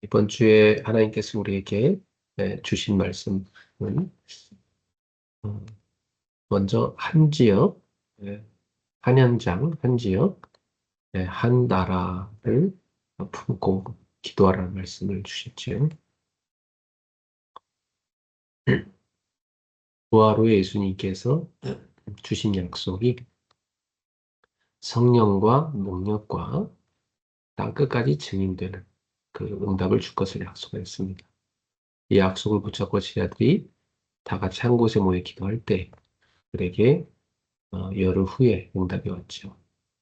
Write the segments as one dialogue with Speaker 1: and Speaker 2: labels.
Speaker 1: 이번 주에 하나님께서 우리에게 주신 말씀은 어, 먼저 한 지역, 한 현장, 한 지역, 한 나라를 품고 기도하라는 말씀을 주셨지요. 부활 후에 예수님께서 주신 약속이 성령과 능력과 땅 끝까지 증인되는 그 응답을 줄 것을 약속했습니다. 이 약속을 붙잡고 제자들이 다 같이 한 곳에 모여 기도할 때 그에게 열흘 후에 응답이 왔죠.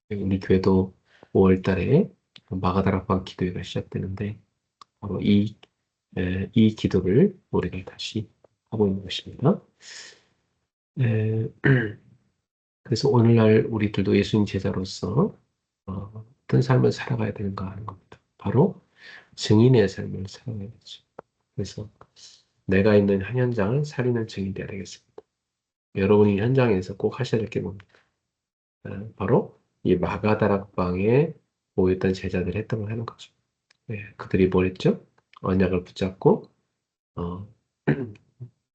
Speaker 1: 우리 교회도 5월 달에 마가다락방 기도회가 시작되는데 바로 이 기도를 우리가 다시 하고 있는 것입니다. 에, 그래서 오늘날 우리들도 예수님 제자로서 어떤 삶을 살아가야 되는가 하는 겁니다. 바로 증인의 삶을 살아가야 되죠. 그래서 내가 있는 한 현장을 살리는 증인이 되어야 되겠습니다. 여러분이 현장에서 꼭 하셔야 될 게 뭡니까? 바로 이 마가다락방에 모였던 제자들이 했던 걸 하는 거죠. 그들이 뭘 했죠? 언약을 붙잡고 어,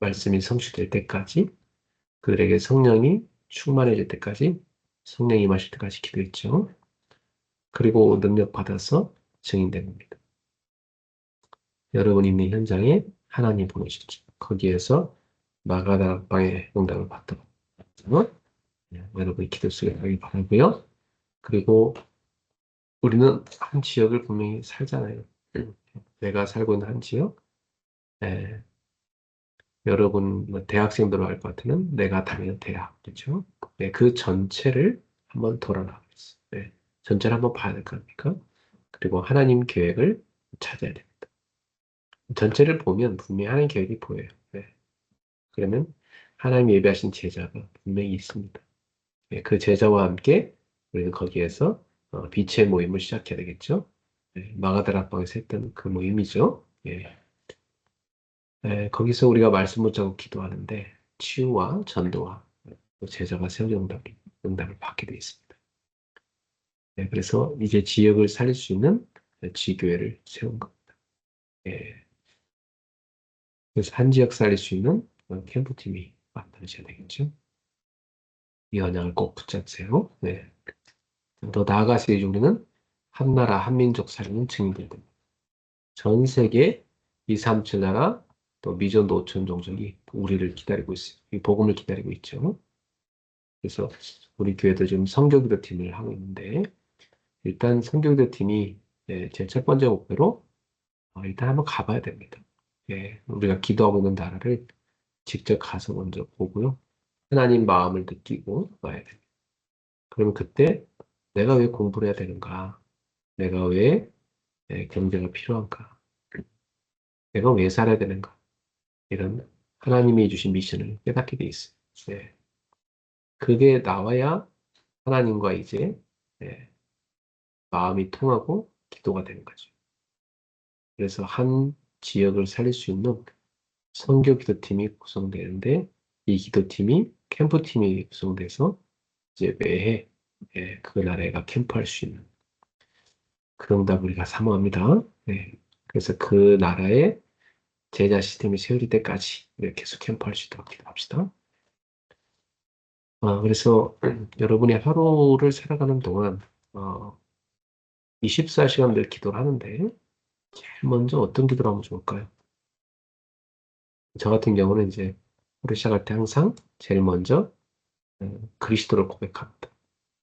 Speaker 1: 말씀이 성취될 때까지 그들에게 성령이 충만해질 때까지 성령이 임하실 때까지 기도했죠. 그리고 능력 받아서 증인된 겁니다. 여러분 있는 현장에 하나님 보내셨죠. 거기에서 마가다락방의 응답을 받도록 여러분이 기도 속에 가길 바라고요. 그리고 우리는 한 지역을 분명히 살잖아요. 내가 살고 있는 한 지역, 에, 여러분 뭐 대학생들로 할 것 같으면 내가 다니는 대학, 그렇죠? 그 전체를 한번 돌아나가겠어요. 전체를 한번 봐야 될 거 아닙니까? 그리고 하나님 계획을 찾아야 됩니다. 전체를 보면 분명히 하나님 계획이 보여요. 그러면 하나님 예비하신 제자가 분명히 있습니다. 그 제자와 함께 우리는 거기에서 빛의 모임을 시작해야 되겠죠? 마가다락방에서 했던 그 모임이죠. 거기서 우리가 말씀 붙잡고 기도하는데 치유와 전도와 또 제자가 세워진 응답을 받게 되어 있습니다. 그래서 이제 지역을 살릴 수 있는 지교회를 세운 겁니다. 예, 그래서 한 지역 살릴 수 있는 캠프팀이 만들어져야 되겠죠. 이 언약을 꼭 붙잡으세요. 네. 더 나아가서 이제 우리는 한 나라, 한 민족 살리는 증인들이 됩니다. 전 세계 2, 3, 7 나라 또 미전 노천 종족이 우리를 기다리고 있어요. 이 복음을 기다리고 있죠. 그래서 우리 교회도 지금 선교기도 팀을 하고 있는데 일단 선교기도 팀이 제 첫 번째 목표로 일단 한번 가봐야 됩니다. 우리가 기도하고 있는 나라를 직접 가서 먼저 보고요. 하나님 마음을 느끼고 와야 됩니다. 그러면 그때 내가 왜 공부를 해야 되는가? 내가 왜 경제가 필요한가? 내가 왜 살아야 되는가? 이런 하나님이 주신 미션을 깨닫게 돼 있어요. 네. 그게 나와야 하나님과 이제 네, 마음이 통하고 기도가 되는 거죠. 그래서 한 지역을 살릴 수 있는 선교 기도팀이 구성되는데 이 기도팀이 캠프팀이 구성돼서 이제 매해 그 나라에가 캠프할 수 있는 그런 다 우리가 사모합니다. 그래서 그 나라에 제자 시스템이 세워질 때까지 우리가 계속 캠프할 수 있도록 기도합시다. 그래서 여러분이 하루를 살아가는 동안 어, 24시간 늘 기도를 하는데 제일 먼저 어떤 기도를 하면 좋을까요? 저 같은 경우는 이제 하루 시작할 때 항상 제일 먼저 그리스도를 고백합니다.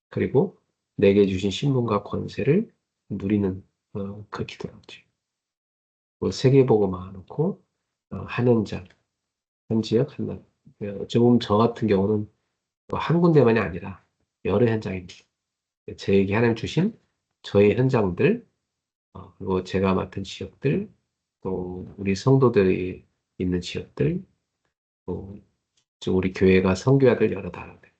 Speaker 1: 그리고 내게 주신 신분과 권세를 누리는 그 기도를 하죠. 뭐 세계복음화 놓고 한 현장, 한 지역, 한 나라. 어찌 보면 저 같은 경우는 뭐한 군데만이 아니라 여러 현장입니다. 저에게 하나님 주신 저의 현장들, 그리고 제가 맡은 지역들, 또 우리 성도들이 있는 지역들, 또 우리 교회가 선교회를 여러 나라들,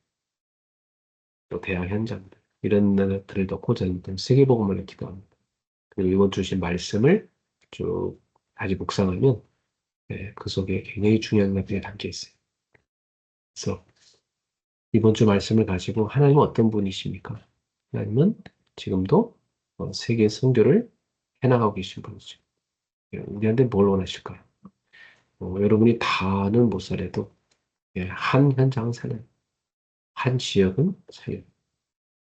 Speaker 1: 또 대학 현장들, 이런 것들을 넣고 저는 세계복음을 기도합니다. 그리고 이번 주신 말씀을 쭉 다시 묵상하면 그 속에 굉장히 중요한 것들이 담겨 있어요. 그래서 이번 주 말씀을 가지고 하나님은 어떤 분이십니까? 하나님은 지금도 세계 선교를 해나가고 계신 분이죠. 우리한테 뭘 원하실까요? 여러분이 다는 못 살아도 한 현장은 살아요. 한 지역은 살아요.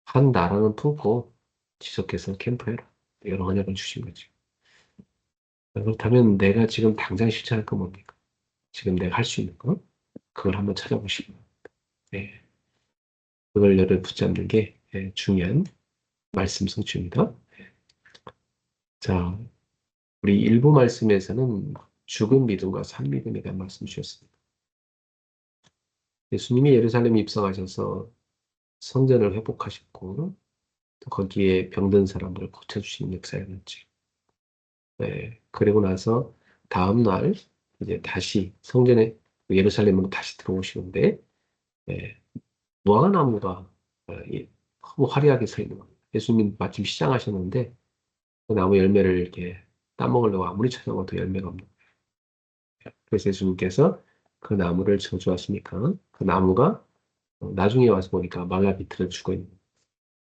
Speaker 1: 한 나라는 품고 지속해서 캠프해라. 이런 언약을 주신 거죠. 그렇다면 내가 지금 당장 실천할 건 뭡니까? 지금 내가 할 수 있는 거? 그걸 한번 찾아보시고, 예, 그걸 열을 붙잡는 게 중요한 말씀 성취입니다. 자, 우리 일부 말씀에서는 죽은 믿음과 산 믿음에 대한 말씀 주셨습니다. 예수님이 예루살렘에 입성하셔서 성전을 회복하셨고, 또 거기에 병든 사람들을 고쳐주시는 역사였는지, 그리고 나서 다음 날 이제 다시 성전에 예루살렘으로 다시 들어오시는데, 예, 무화과나무가 너무 화려하게 서 있는 겁니다. 예수님 마침 시장하셨는데 그 나무 열매를 이렇게 따먹으려고 아무리 찾아봐도 열매가 없는 거예요. 그래서 예수님께서 그 나무를 저주하시니까 그 나무가 나중에 와서 보니까 말라 비틀어 죽어 있는 거예요.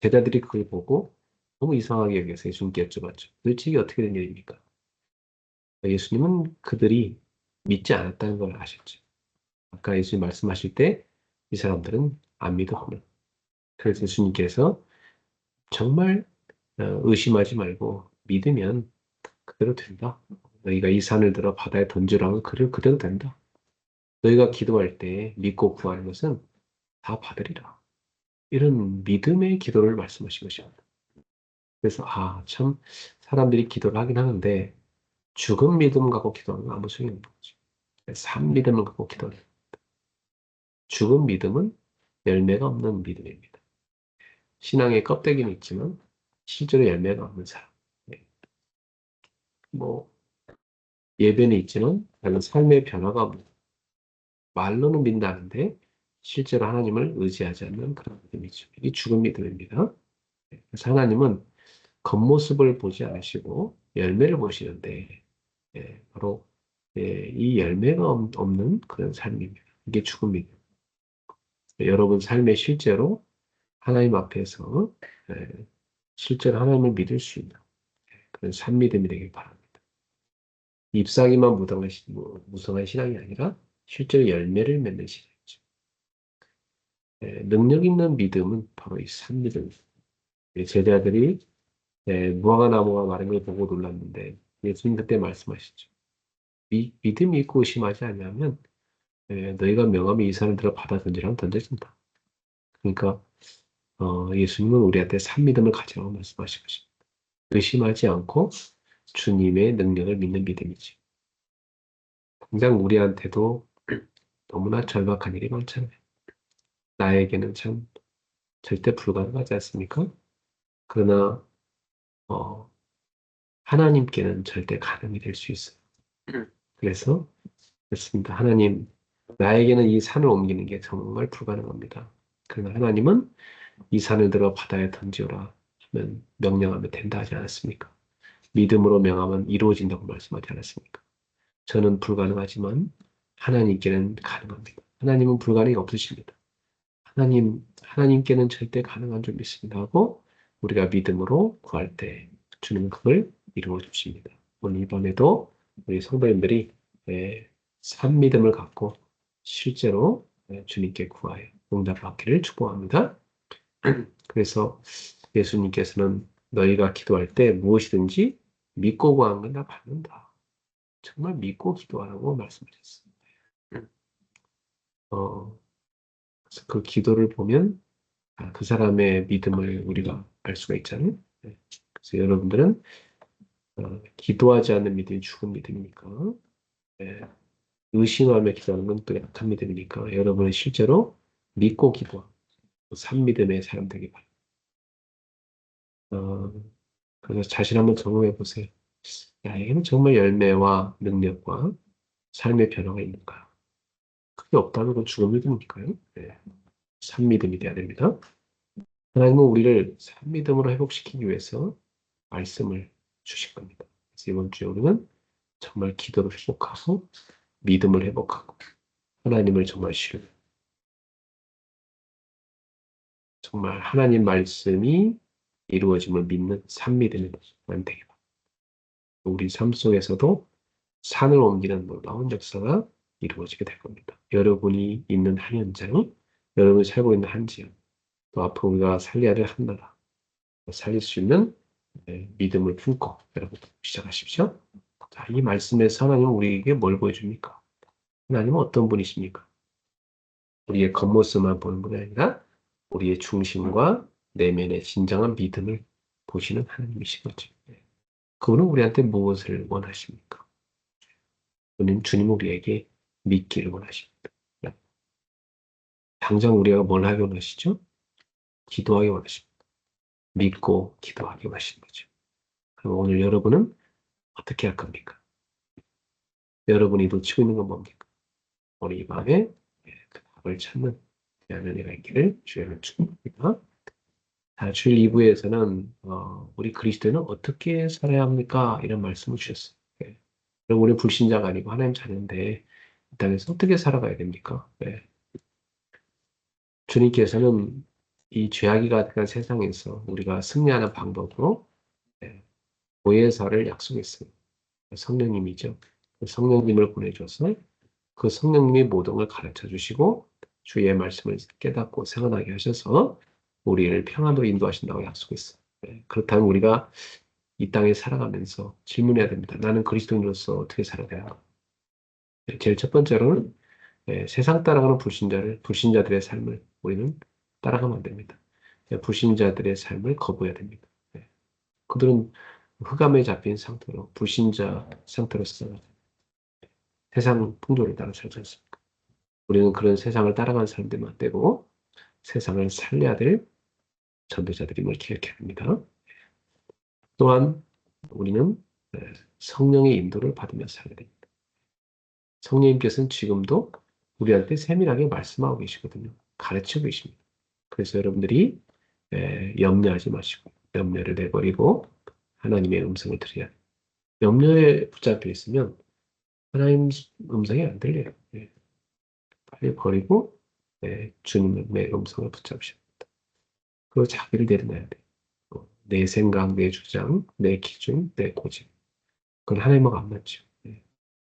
Speaker 1: 제자들이 그걸 보고 너무 이상하게 여겨서 예수님께 여쭤봤죠. 도대체 이게 어떻게 된 일입니까? 예수님은 그들이 믿지 않았다는 걸 아셨죠. 아까 예수님 말씀하실 때 이 사람들은 안 믿었구나. 그래서 예수님께서 정말 의심하지 말고 믿으면 그대로 된다. 너희가 이 산을 들어 바다에 던지라고 그대로 된다. 너희가 기도할 때 믿고 구하는 것은 다 받으리라. 이런 믿음의 기도를 말씀하신 것입니다. 그래서 참 사람들이 기도를 하긴 하는데 죽은 믿음 갖고 기도하는 건 아무 소용이 없는 거죠. 산 믿음을 갖고 기도해요. 죽은 믿음은 열매가 없는 믿음입니다. 신앙의 껍데기는 있지만 실제로 열매가 없는 사람. 네. 뭐 예배는 있지만 나는 삶의 변화가 없는 말로는 믿는다는데 실제로 하나님을 의지하지 않는 그런 믿음이죠. 이게 죽은 믿음입니다. 네. 그래서 하나님은 겉모습을 보지 않으시고 열매를 보시는데 바로 이 열매가 없는 그런 삶입니다. 이게 죽은 믿음. 여러분 삶에 실제로 하나님 앞에서 실제로 하나님을 믿을 수 있는 그런 산 믿음이 되길 바랍니다. 잎사귀만 무성한 신앙이 아니라 실제로 열매를 맺는 신앙이죠. 능력 있는 믿음은 바로 이 산 믿음입니다. 제자들이 무화과 나무가 마른 걸 보고 놀랐는데 예수님 그때 말씀하시죠. 믿음이 있고 의심하지 않으면 너희가 명함이 이 산을 들어 바다 던지라면 던져진다. 그러니까 예수님은 우리한테 산 믿음을 가지라고 말씀하신 것입니다. 의심하지 않고 주님의 능력을 믿는 믿음이지. 당장 우리한테도 너무나 절박한 일이 많잖아요. 나에게는 참 절대 불가능하지 않습니까? 그러나 어, 하나님께는 절대 가능이 될 수 있어요. 그래서 그렇습니다. 하나님, 나에게는 이 산을 옮기는 게 정말 불가능합니다. 그러나 하나님은 이 산을 들어 바다에 던지어라 하면 명령하면 된다 하지 않았습니까? 믿음으로 명하면 이루어진다고 말씀하지 않았습니까? 저는 불가능하지만 하나님께는 가능합니다. 하나님은 불가능이 없으십니다. 하나님께는 절대 가능한 줄 믿습니다 하고 우리가 믿음으로 구할 때 주님은 그걸 이루어 주십니다. 오늘 이번에도 우리 성도님들이 산 믿음을 갖고 실제로 주님께 구하여 응답 받기를 축복합니다. 그래서 예수님께서는 너희가 기도할 때 무엇이든지 믿고 구하는 건 다 받는다. 정말 믿고 기도하라고 말씀하셨습니다. 어, 그래서 그 기도를 보면 그 사람의 믿음을 우리가 알 수가 있잖아요. 그래서 여러분들은 기도하지 않는 믿음이 죽은 믿음이니까 예, 의심하며 기도하는 건 또 약한 믿음이니까 여러분은 실제로 믿고 기도하고 산 믿음의 사람 되기 바랍니다. 어, 그래서 자신 한번 점검해 보세요. 나에게는 정말 열매와 능력과 삶의 변화가 있는가? 그게 없다면 그건 죽은 믿음이니까요. 네, 산 믿음이 돼야 됩니다. 하나님은 우리를 산 믿음으로 회복시키기 위해서 말씀을 주실 겁니다. 그래서 이번 주에 우리는 정말 기도를 회복하고 믿음을 회복하고 하나님을 정말 신뢰 정말 하나님 말씀이 이루어짐을 믿는 산 믿음이 되기 바랍니다. 우리 삶 속에서도 산을 옮기는 놀라운 역사가 이루어지게 될 겁니다. 여러분이 있는 한 현장, 여러분이 살고 있는 한 지역, 또 앞으로 우리가 살려야 될 한 나라, 살릴 수 있는 믿음을 품고 여러분 시작하십시오. 자, 이 말씀에서 하나님은 우리에게 뭘 보여줍니까? 하나님은 어떤 분이십니까? 우리의 겉모습만 보는 분이 아니라 우리의 중심과 내면의 진정한 믿음을 보시는 하나님이신 거죠. 그분은 우리한테 무엇을 원하십니까? 그는 주님 우리에게 믿기를 원하십니다. 당장 우리가 뭘 하기 원하시죠? 기도하기 원하십니다. 믿고 기도하기 원하시는 거죠. 그럼 오늘 여러분은 어떻게 할 겁니까? 여러분이 놓치고 있는 건 뭡니까? 오늘 이 밤에 그 답을 찾는 대한 은혜가 있기를 주님을 축복합니다. 자, 주일 2부에서는 우리 그리스도인은 어떻게 살아야 합니까? 이런 말씀을 주셨어요. 그럼 우리 불신자가 아니고 하나님 자녀인데 이 땅에서 어떻게 살아가야 됩니까? 주님께서는 이 죄악이 가득한 세상에서 우리가 승리하는 방법으로 보혜사를 약속했어요. 성령님이죠. 그 성령님을 보내줘서 그 성령님이 모든 걸 가르쳐 주시고 주의 말씀을 깨닫고 생각하게 하셔서 우리를 평안으로 인도하신다고 약속했어요. 그렇다면 우리가 이 땅에 살아가면서 질문해야 됩니다. 나는 그리스도인으로서 어떻게 살아야 되나? 제일 첫 번째로는 세상 따라가는 불신자들의 삶을 우리는 따라가면 안 됩니다. 불신자들의 삶을 거부해야 됩니다. 그들은 흑암에 잡힌 상태로 불신자 상태로서 세상 풍조를 따라 살지 않습니까? 우리는 그런 세상을 따라가는 사람들만 안 되고 세상을 살려야 될 전도자들임을 기억해야 합니다. 또한 우리는 성령의 인도를 받으며 살아야 됩니다. 성령님께서는 지금도 우리한테 세밀하게 말씀하고 계시거든요. 가르치고 계십니다. 그래서 여러분들이 염려하지 마시고 염려를 내버리고 하나님의 음성을 들어야 돼요. 염려에 붙잡혀 있으면 하나님 음성이 안 들려요. 빨리 버리고 주님의 음성을 붙잡으셔야 됩니다. 그리고 자기를 내려놔야 돼요. 내 생각, 내 주장, 내 기준, 내 고집. 그건 하나님과 안 맞죠.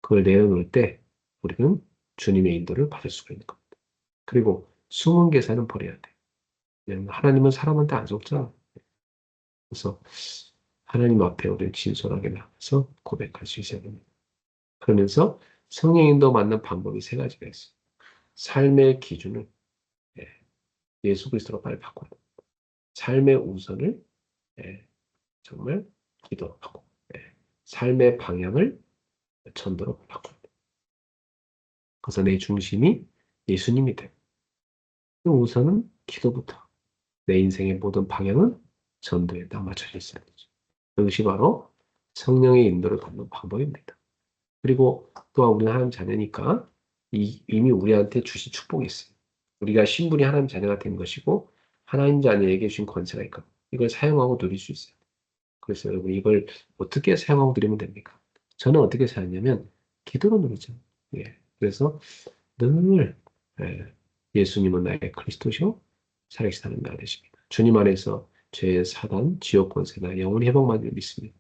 Speaker 1: 그걸 내려놓을 때 우리는 주님의 인도를 받을 수가 있는 겁니다. 그리고 숨은 계산은 버려야 돼요. 왜냐하면 하나님은 사람한테 안 속잖아. 그래서 하나님 앞에 우리는 진솔하게 나가서 고백할 수 있어야 됩니다. 그러면서 성령 인도 받는 방법이 세 가지가 있어요. 삶의 기준을 예, 예수 그리스도로 빨리 바꿔야 돼요. 삶의 우선을 정말 기도하고 삶의 방향을 전도로 바꿔야 돼요. 그래서 내 중심이 예수님이 돼요. 우선은 기도부터 내 인생의 모든 방향은 전도에 딱 맞춰져 있어야 되죠. 그것이 바로 성령의 인도를 받는 방법입니다. 그리고 또한 우리는 하나님 자녀니까 이미 우리한테 주신 축복이 있어요. 우리가 신분이 하나님 자녀가 된 것이고 하나님 자녀에게 주신 권세가 있거든요. 이걸 사용하고 누릴 수 있어요. 그래서 여러분 이걸 어떻게 사용하고 누리면 됩니까? 저는 어떻게 사용하냐면 기도로 누리죠. 그래서 늘 예수님은 나의 그리스도시요 살아계신 하나님 나라 되십니다. 주님 안에서 죄의 사단, 지옥 권세나 영원히 회복만을 믿습니다.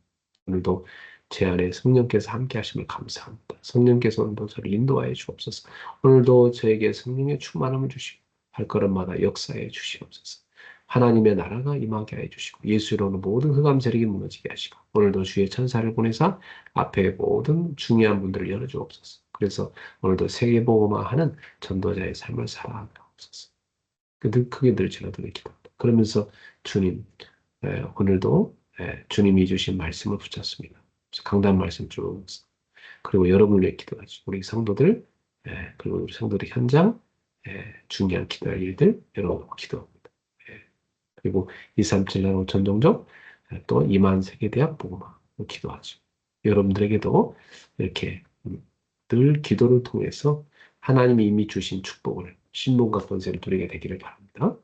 Speaker 1: 오늘도 제 안에 성령께서 함께 하심을 감사합니다. 성령께서 오늘도 저를 인도하여 주옵소서. 오늘도 저에게 성령의 충만함을 주시고 발걸음마다 역사해 주시옵소서. 하나님의 나라가 임하게 해 주시고 예수로는 모든 흑암 세력이 무너지게 하시고 오늘도 주의 천사를 보내사 앞에 모든 중요한 문들을 열어주옵소서. 그래서 오늘도 세계복음화하는 전도자의 삶을 살아가옵소서. 그게 늘 제가 드는 기도입니다. 그러면서 주님, 오늘도 주님이 주신 말씀을 붙잡습니다. 강단 말씀 쭉 그리고 여러분을 위해 기도하죠. 우리 성도들 그리고 우리 성도들 현장 중요한 기도할 일들 여러분 기도합니다. 그리고 237나라 전종적 또 이만 세계대학 복음화 기도하죠. 여러분들에게도 이렇게 늘 기도를 통해서 하나님이 이미 주신 축복을 신분과 권세를 누리게 되기를 바랍니다.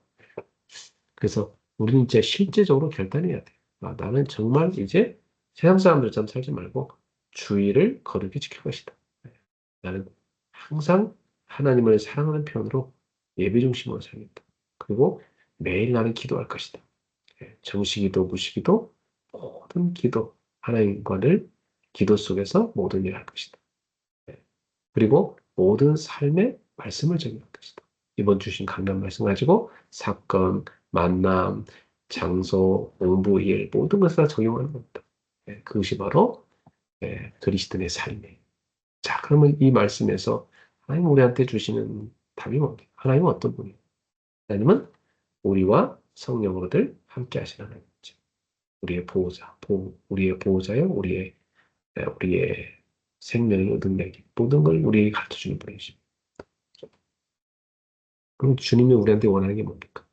Speaker 1: 그래서 우리는 이제 실제적으로 결단해야 돼요. 나는 정말 이제 세상 사람들처럼 살지 말고 주의를 거룩히 지킬 것이다. 나는 항상 하나님을 사랑하는 편으로 예배 중심으로 살겠다. 그리고 매일 나는 기도할 것이다. 정시기도, 무시기도, 모든 기도, 하나님과를 기도 속에서 모든 일을 할 것이다. 그리고 모든 삶의 말씀을 적용할 것이다. 이번 주신 강단 말씀 가지고 사건, 만남, 장소, 공부, 일 모든 것을 다 적용하는 겁니다. 그것이 바로 그리스도인의 삶이에요. 자, 그러면 이 말씀에서 하나님 우리한테 주시는 답이 뭡니까? 하나님은 어떤 분이에요? 하나님은 우리와 성령으로들 함께 하시는 하나님이죠. 우리의 보호자, 우리의 보호자요, 우리의 생명의 능력이 모든 걸 우리에게 가르쳐 주는 분이십니다. 그럼 주님이 우리한테 원하는 게 뭡니까?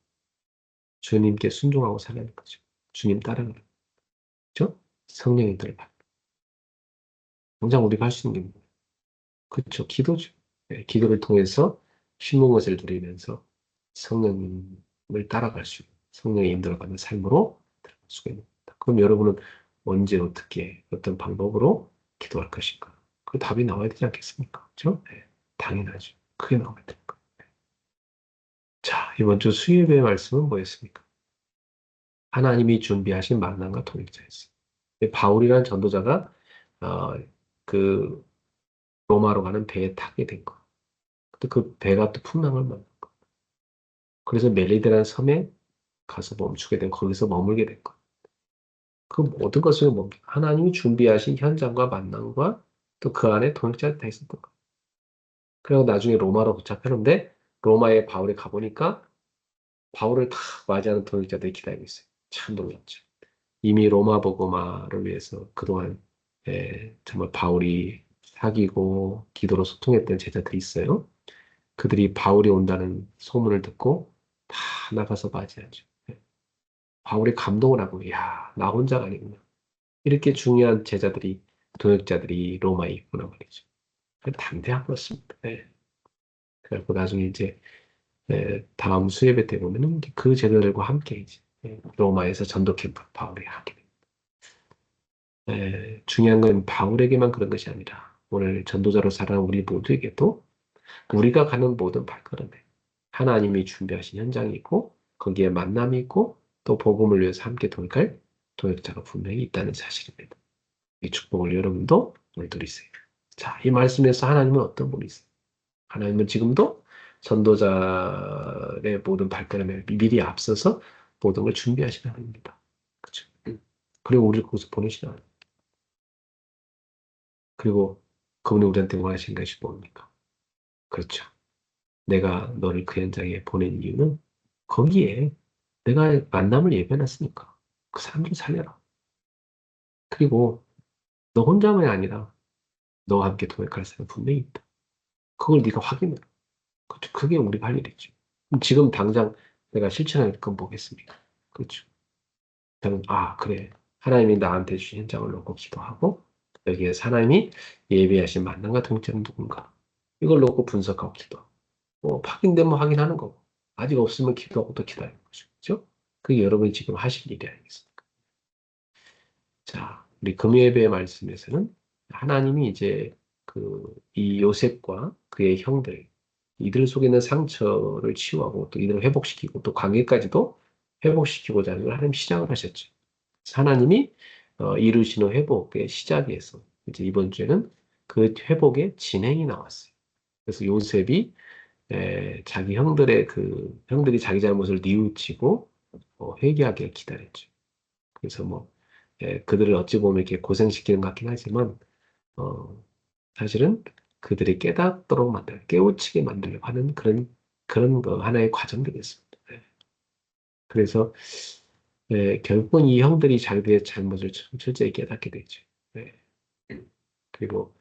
Speaker 1: 주님께 순종하고 살아가는 거죠. 주님 따라가는 거죠. 성령의 들을 받는. 당장 우리가 할 수 있는 게 뭐예요? 그렇죠. 기도죠. 기도를 통해서 심은 것을 누리면서 성령님을 따라갈 수 있는 성령의 인도를 삶으로 들어갈 수가 있는 겁니다. 그럼 여러분은 언제 어떻게 어떤 방법으로 기도할 것인가? 그 답이 나와야 되지 않겠습니까? 그렇죠? 당연하죠. 그게 나와야 됩니다. 자, 이번 주 수요일의 말씀은 뭐였습니까? 하나님이 준비하신 만남과 통일자였어요. 바울이라는 전도자가 어, 그 로마로 가는 배에 타게 된 거. 근데 그 배가 또 풍랑을 만난 거. 그래서 멜리데라는 섬에 가서 멈추게 된 거기서 머물게 된 거. 그 모든 것을 뭡니까? 하나님이 준비하신 현장과 만남과 또 그 안에 통역자가 다 있었던 거. 그리고 나중에 로마로 도착하는데 로마에 바울이 가보니까 바울을 다 맞이하는 통역자들이 기다리고 있어요. 참 놀랐죠. 이미 로마 복음화를 위해서 그동안 정말 바울이 사귀고 기도로 소통했던 제자들이 있어요. 그들이 바울이 온다는 소문을 듣고 다 나가서 맞이하죠. 바울이 감동을 하고, 야, 나 혼자가 아니구나. 이렇게 중요한 제자들이, 동역자들이 로마에 있구나 말이죠. 담대한 그렇습니다. 그리고 나중에 이제 다음 수예배 때 보면은 그 제자들과 함께 이제 로마에서 전도 캠프 바울이 하게 됩니다. 중요한 건 바울에게만 그런 것이 아니라 오늘 전도자로 살아가는 우리 모두에게도 우리가 가는 모든 발걸음에 하나님이 준비하신 현장이 있고 거기에 만남이 있고 또 복음을 위해서 함께 동역할 동역자가 분명히 있다는 사실입니다. 이 축복을 여러분도 오늘 누리세요. 자, 이 말씀에서 하나님은 어떤 분이세요? 하나님은 지금도 전도자의 모든 발걸음에 미리 앞서서 모든 걸 준비하시는 하나님입니다. 그렇죠? 그리고 우리를 거기서 보내시는 하나님. 그리고 그분이 우리한테 원하시는 것이 뭡니까? 그렇죠. 내가 너를 그 현장에 보낸 이유는 거기에 내가 만남을 예배해놨으니까 그 사람들 살려라. 그리고 너 혼자만이 아니라 너와 함께 동역할 사람 분명히 있다. 그걸 네가 확인해. 그렇죠. 그게 우리가 할 일이죠. 지금 당장 내가 실천할 건 뭐겠습니까? 그렇죠. 저는 그래. 하나님이 나한테 주신 현장을 놓고 기도하고 여기에서 하나님이 예비하신 만남과 동역자는 누군가 이걸 놓고 분석하고 기도하고 확인되면 확인하는 거고 아직 없으면 기도하고 또 기다리는 거죠. 그렇죠? 그게 여러분이 지금 하실 일이 아니겠습니까? 자, 우리 금요예배 말씀에서는 하나님이 이제 이 요셉과 그의 형들, 이들 속에 있는 상처를 치유하고 또 이들을 회복시키고 또 관계까지도 회복시키고자 하는 걸 하나님 시작을 하셨죠. 그래서 하나님이 이루시는 회복의 시작에서 이제 이번 주에는 그 회복의 진행이 나왔어요. 그래서 요셉이 자기 형들이 자기 잘못을 뉘우치고 회개하길 기다렸죠. 그래서 그들을 어찌 보면 이렇게 고생시키는 것 같긴 하지만, 어, 사실은 그들이 깨닫도록 깨우치게 만들려고 하는 그런 하나의 과정들이었습니다. 그래서, 결국은 이 형들이 자기들의 잘못을 철저히 깨닫게 되죠. 네. 그리고,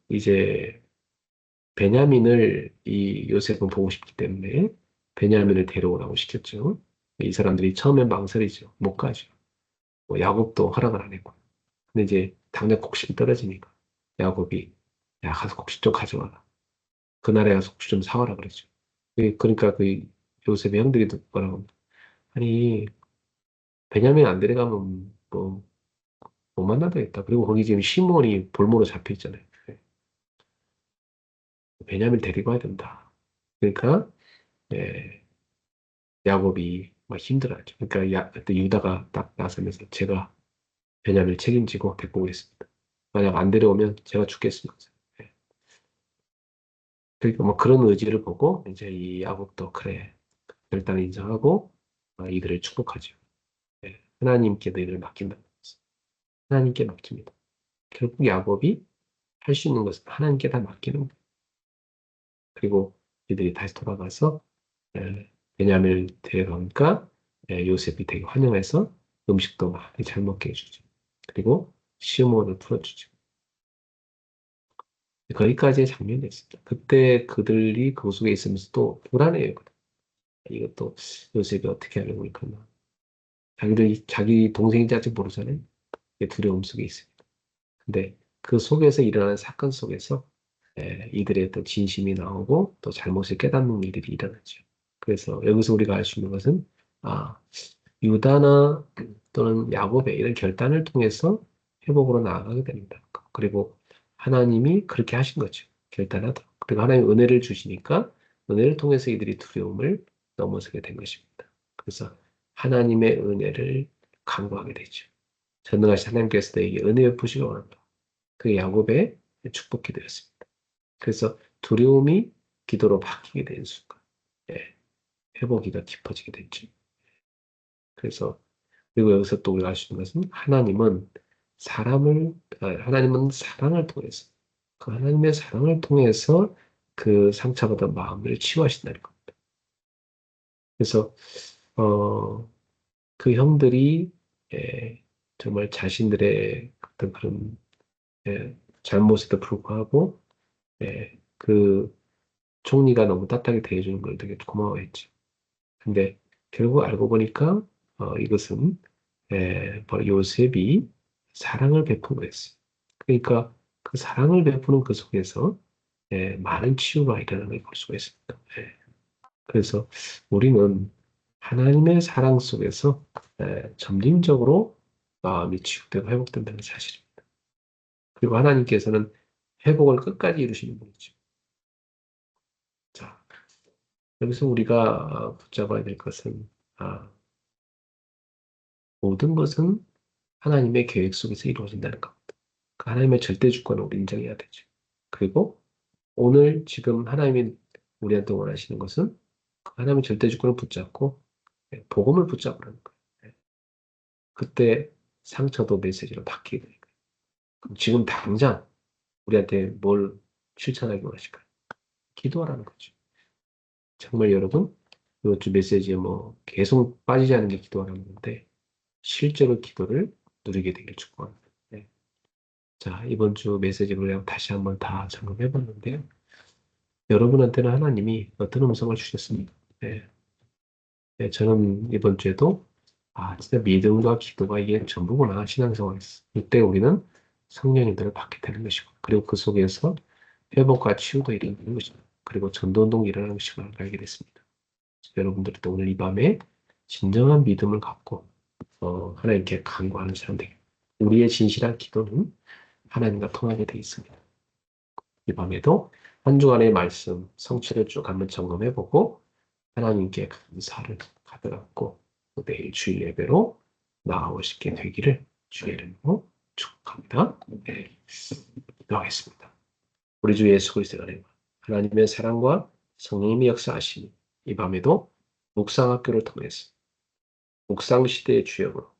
Speaker 1: 이제, 베냐민을 이 요셉은 보고 싶기 때문에 베냐민을 데려오라고 시켰죠. 이 사람들이 처음엔 망설이죠. 못 가죠. 야곱도 허락을 안 했고. 근데 이제 당장 곡식이 떨어지니까 야곱이 야 가서 곡식 좀 가져와라. 그날에 가서 곡식 좀 사와라 그랬죠. 그러니까 그 요셉의 형들이 뭐라고 합니다. 아니 베냐민 안 데려가면 뭐 못 만나다겠다. 그리고 거기 지금 시몬이 볼모로 잡혀 있잖아요. 베냐민 데리고 와야 된다. 그러니까 예, 야곱이 막 힘들어하죠. 그러니까 그때 유다가 딱 나서면서 제가 베냐민을 책임지고 데리고 오겠습니다. 만약 안 데려오면 제가 죽겠습니다. 예. 그러니까 뭐 그런 의지를 보고 이제 이 야곱도 그래 결단을 인정하고 이들을 축복하죠. 예, 하나님께 너희를 맡긴다. 하나님께 맡깁니다. 결국 야곱이 할 수 있는 것은 하나님께 다 맡기는 거예요. 그리고 이들이 다시 돌아가서 베냐민을 데려가니까 요셉이 되게 환영해서 음식도 많이 잘 먹게 해주죠. 그리고 시어머니를 풀어주죠. 거기까지의 장면이었습니다. 그때 그들이 그 속에 있으면서도 불안해요. 이것도 요셉이 어떻게 하려고 있구나. 자기 동생인지 아직 모르잖아요. 그게 두려움 속에 있습니다. 근데 그 속에서 일어나는 사건 속에서 이들의 또 진심이 나오고 또 잘못을 깨닫는 일들이 일어나죠. 그래서 여기서 우리가 알 수 있는 것은 아, 유다나 또는 야곱의 이런 결단을 통해서 회복으로 나아가게 됩니다. 그리고 하나님이 그렇게 하신 거죠. 결단하다. 그리고 하나님 은혜를 주시니까 은혜를 통해서 이들이 두려움을 넘어서게 된 것입니다. 그래서 하나님의 은혜를 간구하게 되죠. 전능하신 하나님께서 너에게 은혜 베푸시기 원한다. 그 야곱의 축복 기도였습니다. 그래서 두려움이 기도로 바뀌게 된 순간, 예, 회복이가 깊어지게 됐죠. 그래서 그리고 여기서 또 우리가 알 수 있는 것은 하나님은 사랑을 통해서 그 하나님의 사랑을 통해서 그 상처받은 마음을 치유하신다는 겁니다. 그래서 어, 그 형들이 예, 정말 자신들의 어떤 그런 잘못에도 불구하고 그 총리가 너무 따뜻하게 대해주는 걸 되게 고마워했죠. 근데 결국 알고 보니까 이것은 바로 요셉이 사랑을 베푼 거였어요. 그러니까 그 사랑을 베푸는 그 속에서 많은 치유가 일어나는 걸 볼 수가 있습니다. 그래서 우리는 하나님의 사랑 속에서 점진적으로 마음이 치유되고 회복된다는 사실입니다. 그리고 하나님께서는 회복을 끝까지 이루시는 분이죠. 자, 여기서 우리가 붙잡아야 될 것은 아, 모든 것은 하나님의 계획 속에서 이루어진다는 것. 그 하나님의 절대 주권을 우리 인정해야 되죠. 그리고 오늘 지금 하나님이 우리한테 원하시는 것은 그 하나님의 절대 주권을 붙잡고 복음을 붙잡으라는 거예요. 그때 상처도 메시지로 바뀌게 되는 거예요. 그럼 지금 당장 우리한테 뭘 실천하기 원하실까요? 기도하라는 거죠. 정말 여러분, 이번 주 메시지에 뭐 계속 빠지지 않는 게 기도하라는 건데 실제로 기도를 누리게 되길 축복합니다. 네. 자, 이번 주 메시지를 그냥 다시 한번 다 점검해 봤는데요. 여러분한테는 하나님이 어떤 음성을 주셨습니까? 네. 네, 저는 이번 주에도 진짜 믿음과 기도가 이게 전부구나 신앙생활에서. 이때 우리는 성령님들을 받게 되는 것이고 그리고 그 속에서 회복과 치유도 일어나는 것입니다. 그리고 전도운동이 일어나는 것임을 알게 됐습니다. 여러분들도 오늘 이 밤에 진정한 믿음을 갖고 하나님께 간구하는 사람 되게 우리의 진실한 기도는 하나님과 통하게 되어 있습니다. 이 밤에도 한 주간의 말씀 성취를 쭉 한번 점검해보고 하나님께 감사를 가득 고 내일 주일 예배로 나아오시게 되기를 주의 이름으로 축복합니다. 네, 기도하겠습니다. 우리 주 예수 그리스도의 은혜와 하나님의 사랑과 성령님의 역사하심이 이 밤에도 묵상학교를 통해서 묵상 시대의 주역으로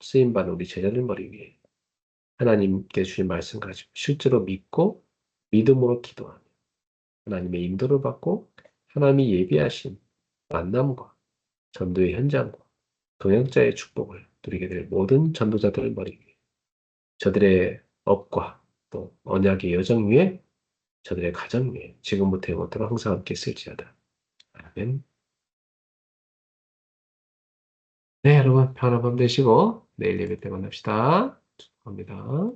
Speaker 1: 쓰임받는 우리 제자들 머리 위에 하나님께 주신 말씀 가지고 실제로 믿고 믿음으로 기도하며 하나님의 인도를 받고 하나님이 예비하신 만남과 전도의 현장과 동역자의 축복을 누리게 될 모든 전도자들을 머리 위에 저들의 업과 또 언약의 여정 위에 저들의 가정 위에 지금부터 영원토록 항상 함께 있을지어다. 아멘. 네, 여러분 편안한 밤 되시고 내일 예배 때 만납시다. 축복합니다.